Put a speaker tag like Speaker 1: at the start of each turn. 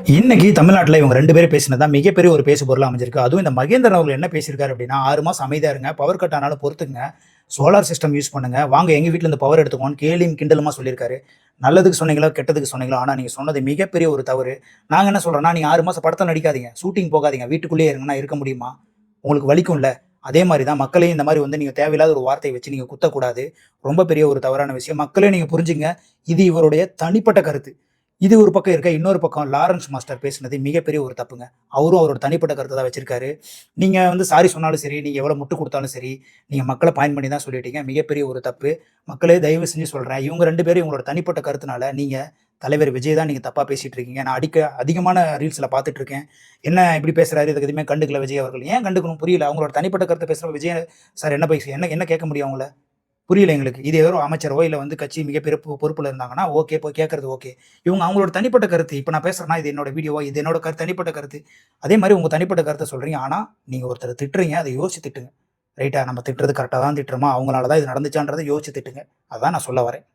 Speaker 1: இன்னைக்கு தமிழ்நாட்டில் இவங்க 2 பேரும் பேசினது தான் மிகப்பெரிய ஒரு பேசு பொருளா அமைஞ்சிருக்கு. அதுவும் இந்த மகேந்திரன் அவர்கள் என்ன பேசியிருக்காரு அப்படின்னா, 6 மாசம் அமைதியா இருங்க. பவர் கட் ஆனாலும் பொறுத்துக்கங்க. சோலார் சிஸ்டம் யூஸ் பண்ணுங்க. வாங்க எங்க வீட்ல இருந்து பவர் எடுத்துக்கோன்னு கேலியும் கிண்டலுமா சொல்லியிருக்காரு. நல்லதுக்கு சொன்னீங்களோ, கெட்டதுக்கு சொன்னீங்களோ, ஆனா நீங்க சொன்னது மிகப்பெரிய ஒரு தவறு. நாங்க என்ன சொல்றோம்னா, நீங்க 6 மாசம் படத்துல நடிக்காதீங்க. ஷூட்டிங் போகாதீங்க. வீட்டுக்குள்ளேயே இருங்கன்னா இருக்க முடியுமா? உங்களுக்கு வலிக்கும்ல. அதே மாரி தான் மக்களையும் இந்த மாரி வந்து நீங்க தேவையில்லாத ஒரு வார்த்தைய வச்சு நீங்க குத்தக்கூடாது. ரொம்ப பெரிய ஒரு தவறான விஷயம். மக்களே நீங்க புரிஞ்சுங்க. இது இவருடைய தனிப்பட்ட கருத்து. இது ஒரு பக்கம் இருக்க, இன்னொரு பக்கம் லாரன்ஸ் மாஸ்டர் பேசினது மிகப்பெரிய ஒரு தப்புங்க. அவரும் அவரோட தனிப்பட்ட கருத்த தான் வச்சிருக்காரு. நீங்க வந்து சாரி சொன்னாலும் சரி, நீங்க எவ்வளோ முட்டு குடுத்தாலும் சரி, நீங்க மக்கள பாயிண்ட் பண்ணி தான் சொல்லிட்டீங்க. மிகப்பெரிய ஒரு தப்பு. மக்களே தயவு செஞ்சு சொல்றேன். இவங்க 2 பேரும் இவங்களோட தனிப்பட்ட கருத்துனால, நீங்க தலைவர் விஜய் தான் நீங்க தப்பா பேசிட்டு இருக்கீங்க. நான் அதிகமான ரீல்ஸ்ல பார்த்துட்டு இருக்கேன். என்ன இப்படி பேசுறாரு? இதுக்கு எதுவுமே கண்டுக்கல விஜய் அவர்கள். ஏன் கண்டுக்கணும்? புரியல. அவங்களோட தனிப்பட்ட கருத்த பேசுற விஜய் சார் என்ன என்ன என்ன கேட்க முடியும் அவங்கள? புரியல எங்களுக்கு. இது ஏதோ அமைச்சரோ, இல்ல வந்து கட்சி மிகப்பெரிய பொறுப்புல இருந்தாங்கன்னா, ஓகே. போய் கேட்கறது ஓகே. இவங்க அவங்களோட தனிப்பட்ட கருத்து. இப்ப நான் பேசுறேன்னா, இது என்னோட வீடியோவா, இது என்னோட தனிப்பட்ட கருத்து. அதே மாரி உங்க தனிப்பட்ட கருத்த சொல்றீங்க. ஆனா, நீங்க ஒருத்தர திட்டுறீங்க. அத யோசிச்சு திட்டுங்க. ரைட்டா? நம்ம திட்டுறது கரெக்ட்டா தான் திட்டுறோமா? அவங்களால தான் இது நடந்துச்சான்றத யோசிச்சு திட்டுங்க. அதான் நான் சொல்ல வரேன்.